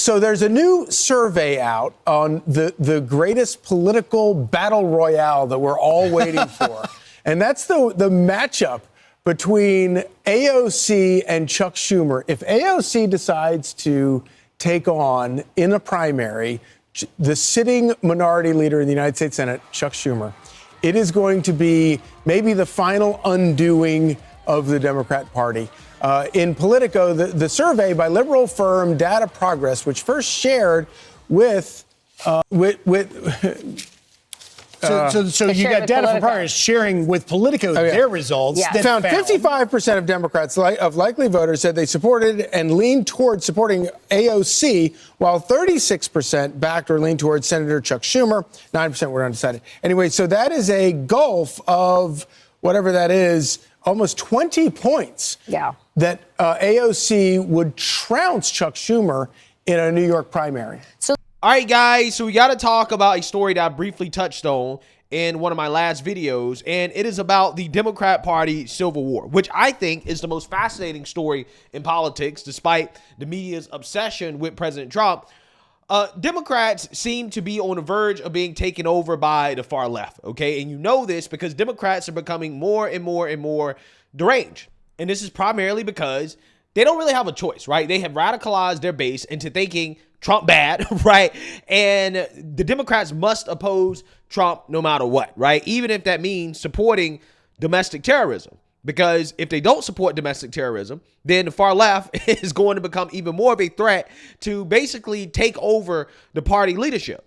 So there's a new survey out on the greatest political battle royale that we're all waiting for. And that's the matchup between AOC and Chuck Schumer. If AOC decides to take on, in a primary, the sitting minority leader in the United States Senate, Chuck Schumer, it is going to be maybe the final undoing of the Democrat Party. In Politico, the survey by liberal firm Data Progress, which first shared with So you got Data from Progress sharing with Politico their results. That found 55% of Democrats of likely voters said they supported and leaned towards supporting AOC, while 36% backed or leaned towards Senator Chuck Schumer. 9% were undecided. Anyway, so that is a gulf of whatever that is, almost 20 points. Yeah. That AOC would trounce Chuck Schumer in a New York primary. All right, guys, so we got to talk about a story that I briefly touched on in one of my last videos, and it is about the Democrat Party Civil War, which I think is the most fascinating story in politics, despite the media's obsession with President Trump. Democrats seem to be on the verge of being taken over by the far left, okay? And you know this because Democrats are becoming more and more and more deranged. And this is primarily because they don't really have a choice, right? They have radicalized their base into thinking Trump bad, right? And the Democrats must oppose Trump no matter what, right? Even if that means supporting domestic terrorism. Because if they don't support domestic terrorism, then the far left is going to become even more of a threat to basically take over the party leadership.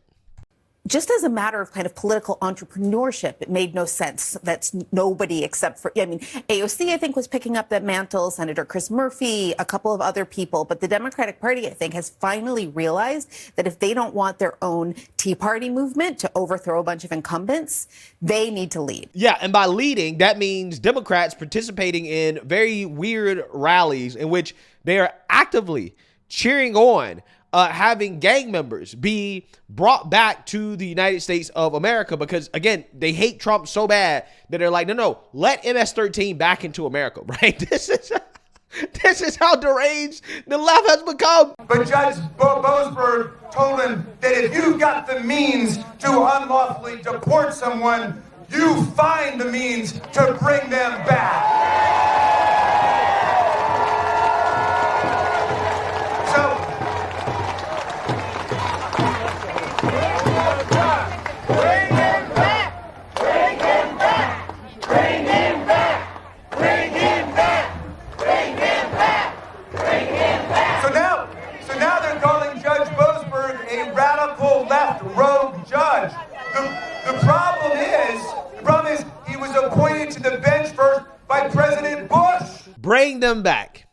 Just as a matter of kind of political entrepreneurship, it made no sense. That's nobody except for, AOC, I think, was picking up that mantle, Senator Chris Murphy, a couple of other people. But the Democratic Party, I think, has finally realized that if they don't want their own Tea Party movement to overthrow a bunch of incumbents, they need to lead. Yeah, and by leading, that means Democrats participating in very weird rallies in which they are actively cheering on having gang members be brought back to the United States of America because, again, they hate Trump so bad that they're like, no, let MS13 back into America, right? This is how deranged the left has become. But Judge Boasberg told him that if you've got the means to unlawfully deport someone, you find the means to bring them back. So now they're calling Judge Boasberg a radical left rogue judge. The problem is he was appointed to the bench first by President Bush. Bring them back.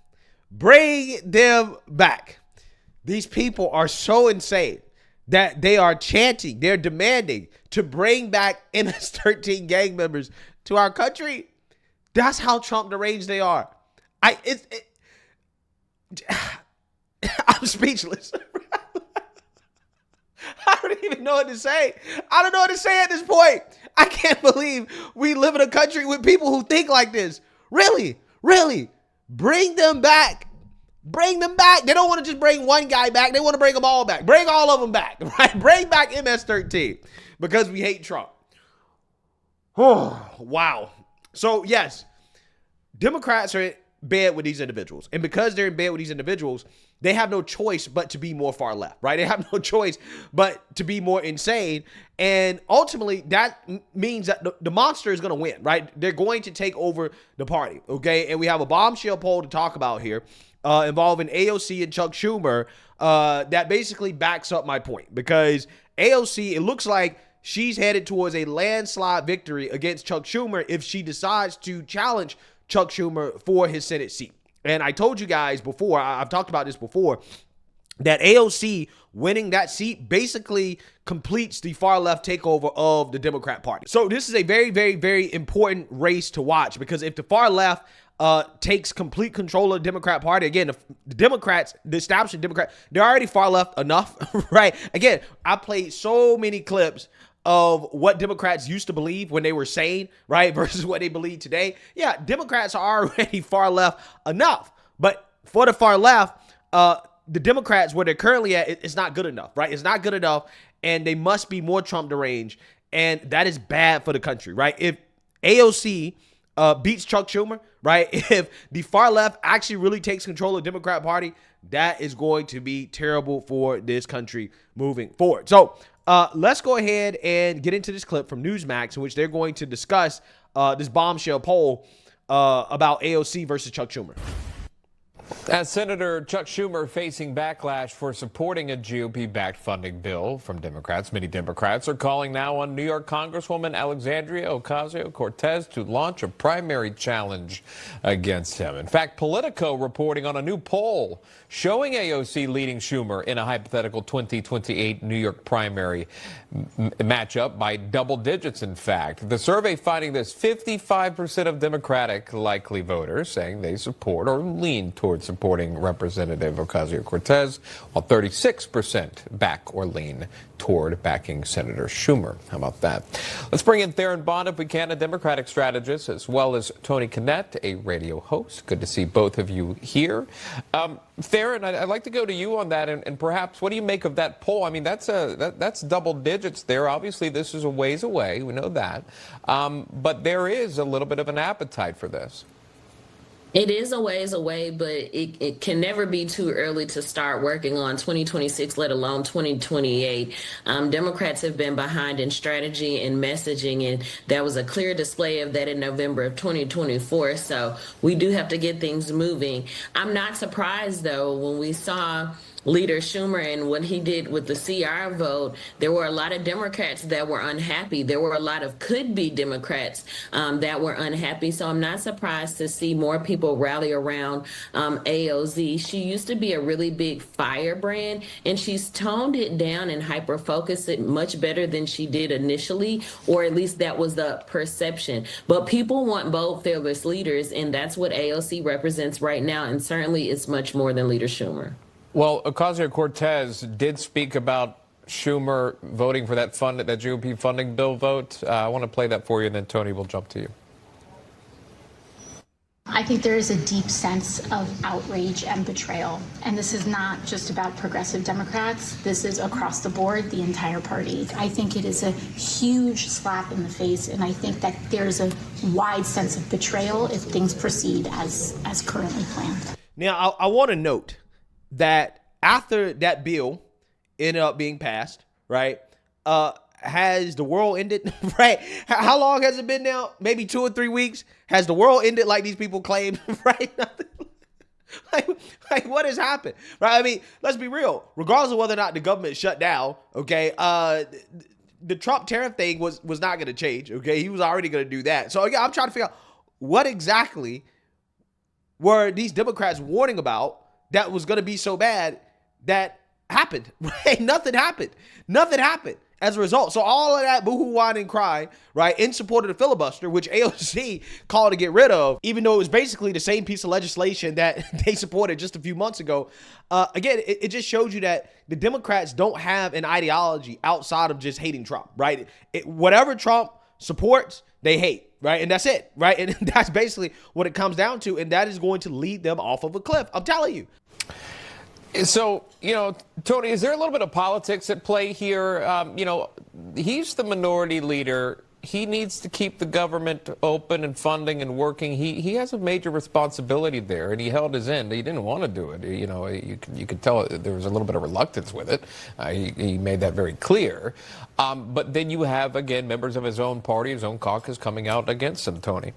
Bring them back. These people are so insane that they are chanting, they're demanding to bring back MS-13 gang members to our country. That's how Trump deranged they are. I'm speechless. I don't even know what to say. I don't know what to say at this point. I can't believe we live in a country with people who think like this. Really? Bring them back. Bring them back. They don't want to just bring one guy back. They want to bring them all back. Bring all of them back, right? Bring back MS-13 because we hate Trump. Oh, wow. So, yes, Democrats are in bed with these individuals. And because they're in bed with these individuals, they have no choice but to be more far left, right? They have no choice but to be more insane. And ultimately, that means that the monster is going to win, right? They're going to take over the party, okay? And we have a bombshell poll to talk about here involving AOC and Chuck Schumer that basically backs up my point. Because AOC, it looks like she's headed towards a landslide victory against Chuck Schumer if she decides to challenge Chuck Schumer for his Senate seat. And I told you guys before, I've talked about this before, that AOC winning that seat basically completes the far left takeover of the Democrat Party. So this is a very, very, very important race to watch because if the far left takes complete control of the Democrat Party, again, the Democrats, the establishment Democrat, they're already far left enough, right? Again, I played so many clips of what Democrats used to believe when they were sane, right, versus what they believe today. Yeah, Democrats are already far left enough. But for the far left, the Democrats, where they're currently at, it's not good enough, right? It's not good enough, and they must be more Trump deranged, and that is bad for the country, right? If AOC beats Chuck Schumer, right? If the far left actually really takes control of the Democrat Party, that is going to be terrible for this country moving forward. So let's go ahead and get into this clip from Newsmax, in which they're going to discuss this bombshell poll about AOC versus Chuck Schumer. As Senator Chuck Schumer facing backlash for supporting a GOP-backed funding bill from Democrats, many Democrats are calling now on New York Congresswoman Alexandria Ocasio-Cortez to launch a primary challenge against him. In fact, Politico reporting on a new poll showing AOC leading Schumer in a hypothetical 2028 New York primary matchup by double digits, in fact. The survey finding this: 55% of Democratic likely voters saying they support or lean towards supporting Representative Ocasio-Cortez, while 36% back or lean toward backing Senator Schumer. How about that? Let's bring in Theron Bond, if we can, a Democratic strategist, as well as Tony Kinnett, a radio host. Good to see both of you here. Theron, I'd like to go to you on that, and perhaps what do you make of that poll? I mean, that's double digits there. Obviously, this is a ways away. We know that. But there is a little bit of an appetite for this. It is a ways away, but it can never be too early to start working on 2026, let alone 2028. Democrats have been behind in strategy and messaging, and there was a clear display of that in November of 2024. So we do have to get things moving. I'm not surprised, though, when we saw Leader Schumer and what he did with the CR vote. There were a lot of Democrats that were unhappy. There were a lot of could-be Democrats that were unhappy. So I'm not surprised to see more people rally around AOC. She used to be a really big firebrand, and she's toned it down and hyper-focused it much better than she did initially, or at least that was the perception. But people want bold, fearless leaders, and that's what AOC represents right now, and certainly it's much more than Leader Schumer. Well, Ocasio-Cortez did speak about Schumer voting for that GOP funding bill vote. I want to play that for you, and then Tony will jump to you. I think there is a deep sense of outrage and betrayal. And this is not just about progressive Democrats. This is across the board, the entire party. I think it is a huge slap in the face, and I think that there's a wide sense of betrayal if things proceed as currently planned. Now, I want to note that after that bill ended up being passed, right, has the world ended, right? How long has it been now? Maybe 2 or 3 weeks? Has the world ended like these people claim, right? like what has happened, right? I mean, let's be real. Regardless of whether or not the government shut down, okay, the Trump tariff thing was not going to change, okay? He was already going to do that. So, yeah, I'm trying to figure out what exactly were these Democrats warning about that was going to be so bad that happened, right? Nothing happened as a result. So all of that boohoo, whine, and cry, right, in support of the filibuster, which AOC called to get rid of, even though it was basically the same piece of legislation that they supported just a few months ago. Again, it just shows you that the Democrats don't have an ideology outside of just hating Trump, right? Whatever Trump supports, they hate. Right. And that's it. Right. And that's basically what it comes down to. And that is going to lead them off of a cliff. I'm telling you. So, Tony, is there a little bit of politics at play here? He's the minority leader. He needs to keep the government open and funding and working. He has a major responsibility there, and he held his end. He didn't want to do it. You could tell there was a little bit of reluctance with it. He made that very clear. But then you have, again, members of his own party, his own caucus coming out against him, Tony.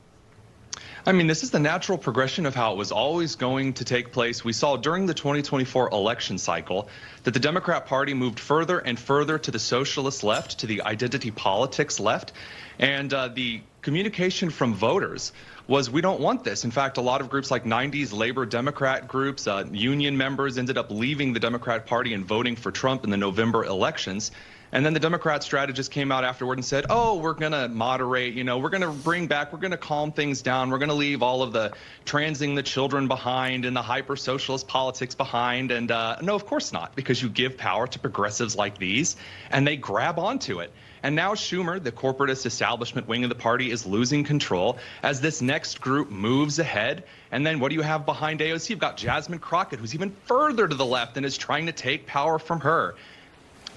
I mean, this is the natural progression of how it was always going to take place. We saw during the 2024 election cycle that the Democrat Party moved further and further to the socialist left, to the identity politics left. And the communication from voters was, we don't want this. In fact, a lot of groups like 90s labor Democrat groups, union members ended up leaving the Democrat Party and voting for Trump in the November elections. And then the Democrat strategist came out afterward and said, oh, we're going to moderate, we're going to bring back, we're going to calm things down. We're going to leave all of the transing the children behind and the hyper-socialist politics behind. And no, of course not, because you give power to progressives like these and they grab onto it. And now Schumer, the corporatist, is saying establishment wing of the party is losing control as this next group moves ahead. And then what do you have behind AOC? You've got Jasmine Crockett, who's even further to the left and is trying to take power from her.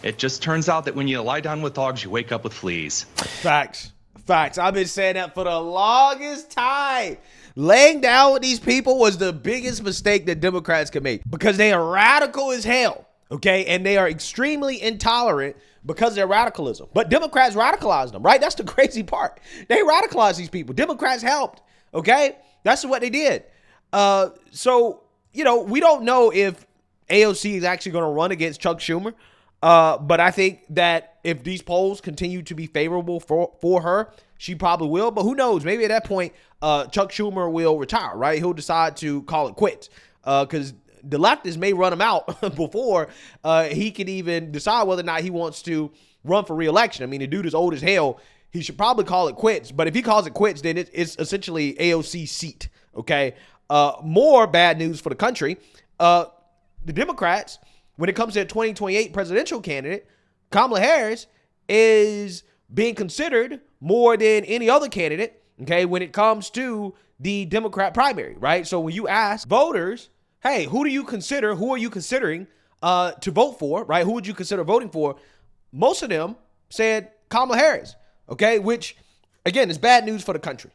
It just turns out that when you lie down with dogs, you wake up with fleas. Facts. Facts. I've been saying that for the longest time. Laying down with these people was the biggest mistake that Democrats can make because they are radical as hell, okay? And they are extremely intolerant because of their radicalism. But Democrats radicalized them, right? That's the crazy part. They radicalized these people. Democrats helped, okay? That's what they did. So, we don't know if AOC is actually going to run against Chuck Schumer. But I think that if these polls continue to be favorable for her, she probably will. But who knows? Maybe at that point, Chuck Schumer will retire, right? He'll decide to call it quits because the leftists may run him out before he can even decide whether or not he wants to run for re-election. I mean, the dude is old as hell. He should probably call it quits. But if he calls it quits, then it's essentially AOC's seat, okay? More bad news for the country. The Democrats, when it comes to a 2028 presidential candidate, Kamala Harris is being considered more than any other candidate, okay, when it comes to the Democrat primary, right? So when you ask voters, hey, who are you considering to vote for, right? Who would you consider voting for? Most of them said Kamala Harris, okay, which, again, is bad news for the country.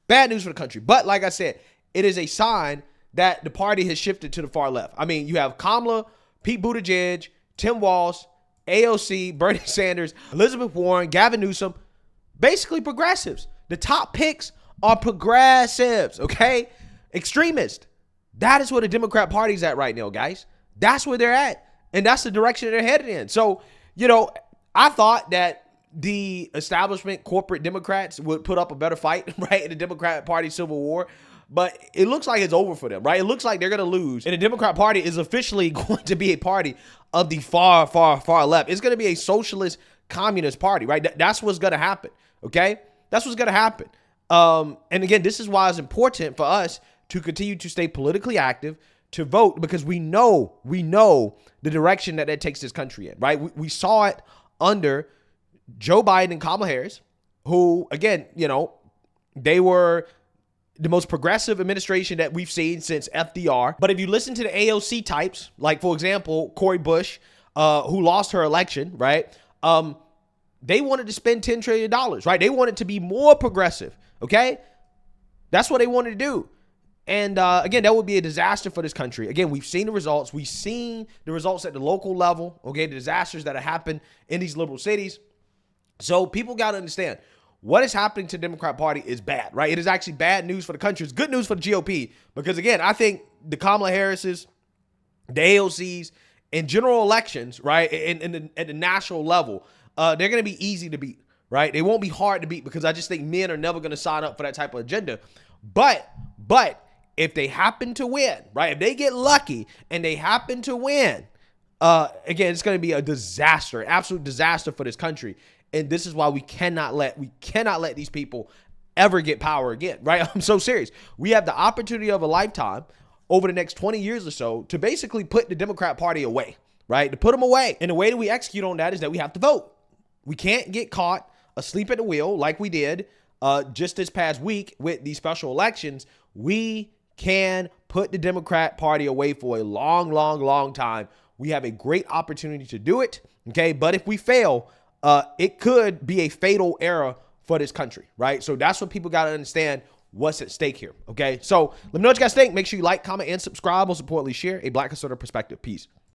Bad news for the country. But like I said, it is a sign that the party has shifted to the far left. I mean, you have Kamala, Pete Buttigieg, Tim Walz, AOC, Bernie Sanders, Elizabeth Warren, Gavin Newsom, basically progressives. The top picks are progressives, okay? Extremists. That is where the Democrat Party's at right now, guys. That's where they're at. And that's the direction they're headed in. So, I thought that the establishment corporate Democrats would put up a better fight, right, in the Democrat Party civil war. But it looks like it's over for them, right? It looks like they're going to lose. And the Democrat Party is officially going to be a party of the far, far, far left. It's going to be a socialist communist party, right? That's what's going to happen, okay? That's what's going to happen. And again, this is why it's important for us to continue to stay politically active, to vote, because we know the direction that takes this country in, right? We saw it under Joe Biden and Kamala Harris, who, again, they were the most progressive administration that we've seen since FDR. But if you listen to the AOC types, like, for example, Cori Bush, who lost her election, right? They wanted to spend $10 trillion, right? They wanted to be more progressive, okay? That's what they wanted to do. And again, that would be a disaster for this country. Again, we've seen the results. We've seen the results at the local level, okay? The disasters that have happened in these liberal cities. So people got to understand, what is happening to the Democrat Party is bad, right? It is actually bad news for the country. It's good news for the GOP because, again, I think the Kamala Harris's, the AOC's, in general elections, right, at the national level, they're going to be easy to beat, right? They won't be hard to beat because I just think men are never going to sign up for that type of agenda. But if they happen to win, right, if they get lucky and they happen to win, again, it's going to be a disaster, an absolute disaster for this country. And this is why we cannot let these people ever get power again, right? I'm so serious. We have the opportunity of a lifetime over the next 20 years or so to basically put the Democrat Party away, right? To put them away. And the way that we execute on that is that we have to vote. We can't get caught asleep at the wheel like we did just this past week with these special elections. We can put the Democrat Party away for a long, long, long time. We have a great opportunity to do it, okay? But if we fail, it could be a fatal era for this country, right? So that's what people got to understand what's at stake here, okay? So let me know what you guys think. Make sure you like, comment, and subscribe. Most importantly, share a Black conservative perspective. Peace.